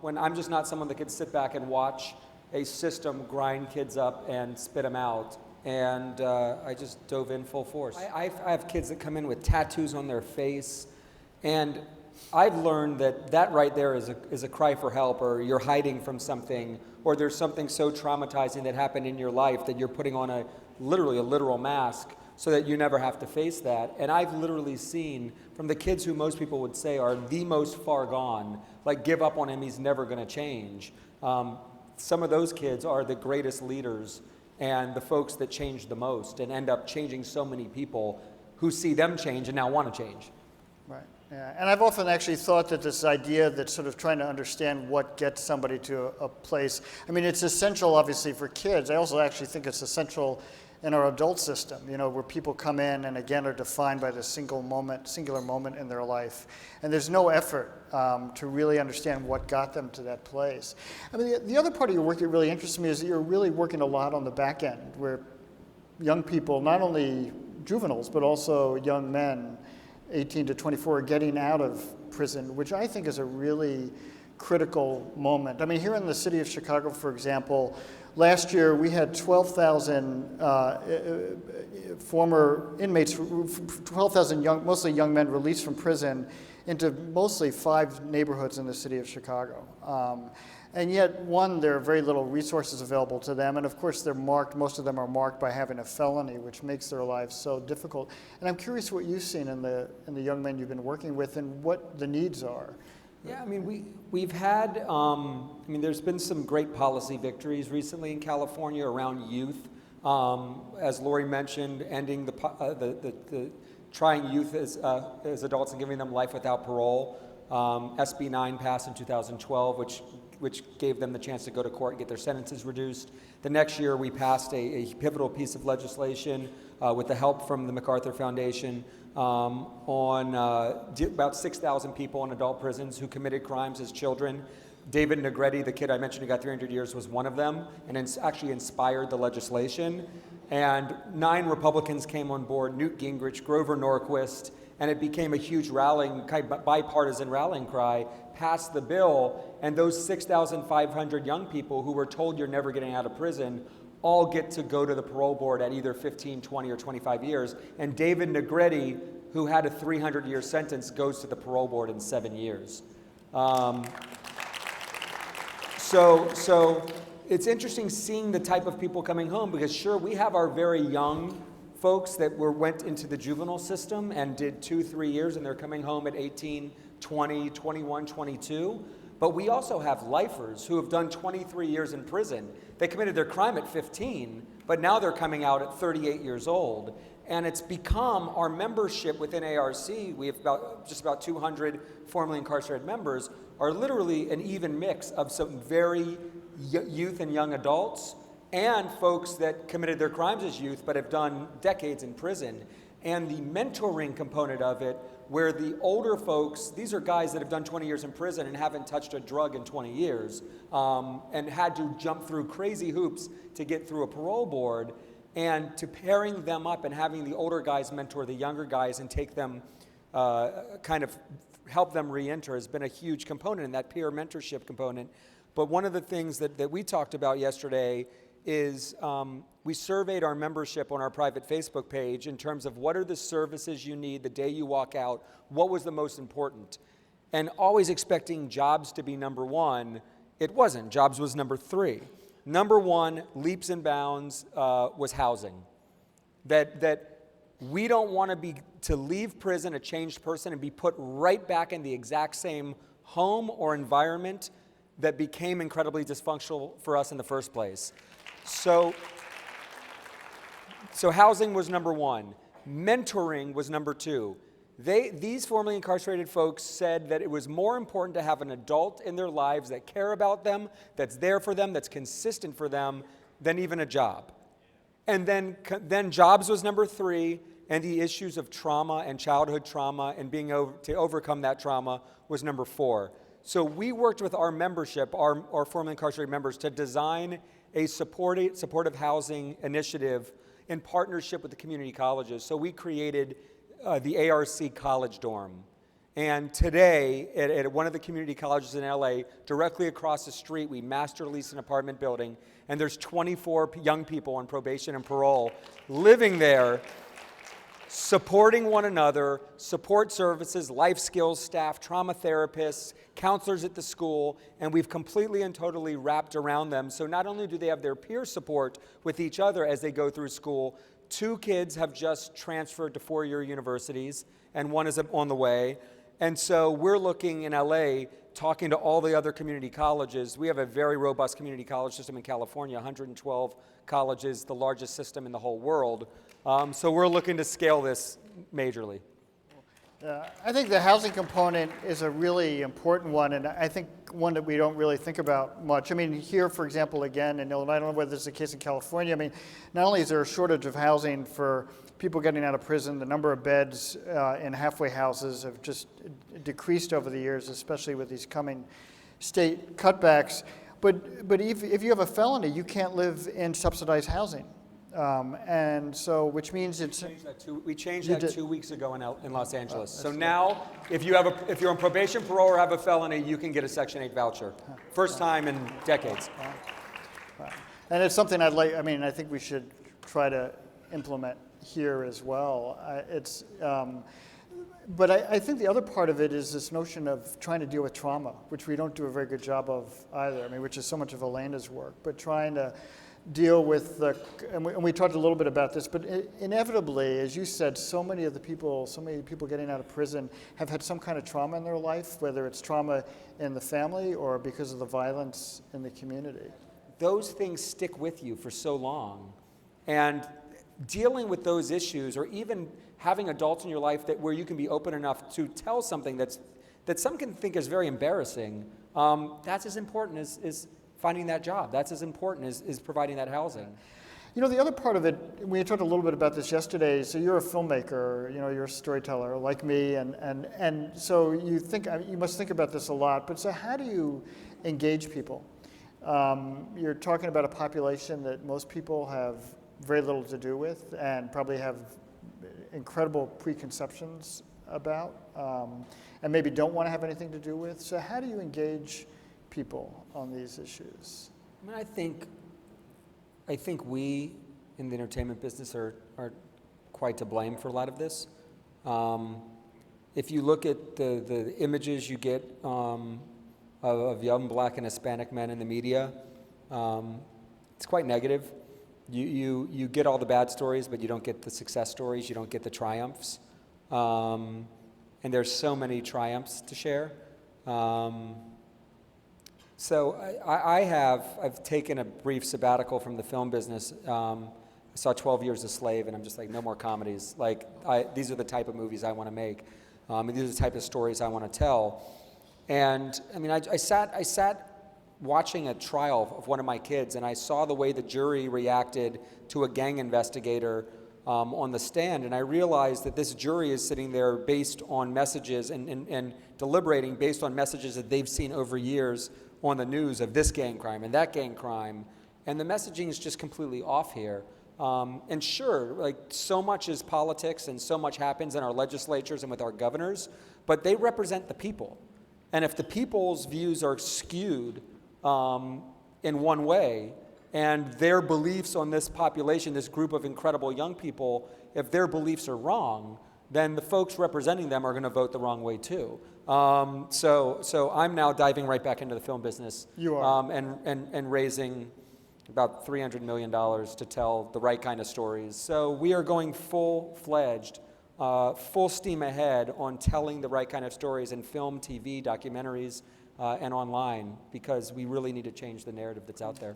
When I'm just not someone that could sit back and watch a system grind kids up and spit them out. And I just dove in full force. I have kids that come in with tattoos on their face, and I've learned that right there is a cry for help, or you're hiding from something, or there's something so traumatizing that happened in your life that you're putting on literally a literal mask so that you never have to face that. And I've literally seen from the kids who most people would say are the most far gone, like give up on him, he's never going to change. Some of those kids are the greatest leaders and the folks that change the most and end up changing so many people who see them change and now want to change. Right. Yeah. And I've often actually thought that this idea that sort of trying to understand what gets somebody to a place, I mean, it's essential obviously for kids. I also actually think it's essential in our adult system, where people come in and again are defined by the singular moment in their life. And there's no effort to really understand what got them to that place. I mean, the other part of your work that really interests me is that you're really working a lot on the back end, where young people, not only juveniles, but also young men, 18 to 24, are getting out of prison, which I think is a really critical moment. I mean, here in the city of Chicago, for example, last year we had 12,000 former inmates, 12,000 mostly young men released from prison into mostly 5 neighborhoods in the city of Chicago. And yet, there are very little resources available to them, and of course most of them are marked by having a felony, which makes their lives so difficult. And I'm curious what you've seen in the young men you've been working with and what the needs are. Yeah, I mean, we've had, there's been some great policy victories recently in California around youth. As Lori mentioned, ending the trying youth as adults and giving them life without parole. SB 9 passed in 2012, which gave them the chance to go to court and get their sentences reduced. The next year, we passed a pivotal piece of legislation with the help from the MacArthur Foundation on about 6,000 people in adult prisons who committed crimes as children. David Negretti, the kid I mentioned who got 300 years, was one of them, and actually inspired the legislation. And 9 Republicans came on board, Newt Gingrich, Grover Norquist, and it became a huge bipartisan rallying cry, passed the bill, and those 6,500 young people who were told you're never getting out of prison all get to go to the parole board at either 15, 20, or 25 years. And David Negretti, who had a 300-year sentence, goes to the parole board in 7 years. So it's interesting seeing the type of people coming home, because sure, we have our very young folks that went into the juvenile system and did 2-3 years, and they're coming home at 18, 20, 21, 22. But we also have lifers who have done 23 years in prison. They committed their crime at 15, but now they're coming out at 38 years old. And it's become our membership within ARC. We have just about 200 formerly incarcerated members, are literally an even mix of some very youth and young adults and folks that committed their crimes as youth but have done decades in prison. And the mentoring component of it, where the older folks, these are guys that have done 20 years in prison and haven't touched a drug in 20 years and had to jump through crazy hoops to get through a parole board, and to pairing them up and having the older guys mentor the younger guys and take them, kind of help them re-enter, has been a huge component in that peer mentorship component. But one of the things that we talked about yesterday is we surveyed our membership on our private Facebook page in terms of what are the services you need the day you walk out, what was the most important. And always expecting jobs to be number 1, it wasn't. Jobs was number 3. Number 1, leaps and bounds, was housing. That we don't want to leave prison a changed person and be put right back in the exact same home or environment that became incredibly dysfunctional for us in the first place. So housing was number 1. Mentoring was number 2. These formerly incarcerated folks said that it was more important to have an adult in their lives that care about them, that's there for them, that's consistent for them, than even a job. And then jobs was number 3, and the issues of trauma and childhood trauma and being to overcome that trauma was number 4. So we worked with our membership, our formerly incarcerated members, to design a supportive housing initiative in partnership with the community colleges. So we created the ARC College Dorm. And today, at one of the community colleges in LA, directly across the street, we master lease an apartment building, and there's 24 young people on probation and parole living there, supporting one another, support services, life skills staff, trauma therapists, counselors at the school, and we've completely and totally wrapped around them. So not only do they have their peer support with each other as they go through school, 2 kids have just transferred to 4-year universities, and 1 is on the way. And so we're looking in LA, talking to all the other community colleges. We have a very robust community college system in California, 112 colleges, the largest system in the whole world. So we're looking to scale this majorly. I think the housing component is a really important one, and I think one that we don't really think about much. I mean, here, for example, again, in Illinois, I don't know whether this is the case in California. I mean, not only is there a shortage of housing for people getting out of prison, the number of beds in halfway houses have just decreased over the years, especially with these coming state cutbacks. But if you have a felony, you can't live in subsidized housing. And so, which means we changed that 2 weeks ago in Los Angeles. So now, if you're on probation, parole, or have a felony, you can get a Section 8 voucher. First time in decades. And it's something I think we should try to implement here as well. But I think the other part of it is this notion of trying to deal with trauma, which we don't do a very good job of either. I mean, which is so much of Elena's work, but trying to deal with and we talked a little bit about this, but inevitably, as you said, so many people getting out of prison have had some kind of trauma in their life, whether it's trauma in the family or because of the violence in the community. Those things stick with you for so long, and dealing with those issues, or even having adults in your life where you can be open enough to tell something that some can think is very embarrassing, that's as important as finding that job. That's as important as providing that housing. You know, the other part of it, we talked a little bit about this yesterday, so you're a filmmaker, you're a storyteller like me, and so you must think about this a lot, but so how do you engage people? You're talking about a population that most people have very little to do with and probably have incredible preconceptions about, and maybe don't want to have anything to do with. So how do you engage people on these issues? I mean, I think we in the entertainment business are quite to blame for a lot of this. If you look at the images you get of young Black and Hispanic men in the media, it's quite negative. You get all the bad stories, but you don't get the success stories. You don't get the triumphs. And there's so many triumphs to share. So I've taken a brief sabbatical from the film business. I saw 12 Years a Slave, and I'm just like, no more comedies. Like, these are the type of movies I want to make. And these are the type of stories I want to tell. And I mean, I sat watching a trial of one of my kids, and I saw the way the jury reacted to a gang investigator on the stand, and I realized that this jury is sitting there based on messages and deliberating based on messages that they've seen over years on the news of this gang crime and that gang crime, and the messaging is just completely off here. And sure, like, so much is politics and so much happens in our legislatures and with our governors, but they represent the people. And if the people's views are skewed in one way, and their beliefs on this population, this group of incredible young people, if their beliefs are wrong, then the folks representing them are going to vote the wrong way too. So I'm now diving right back into the film business. You are. And raising about $300 million to tell the right kind of stories. So we are going full-fledged, full steam ahead on telling the right kind of stories in film, TV, documentaries, and online, because we really need to change the narrative that's out there.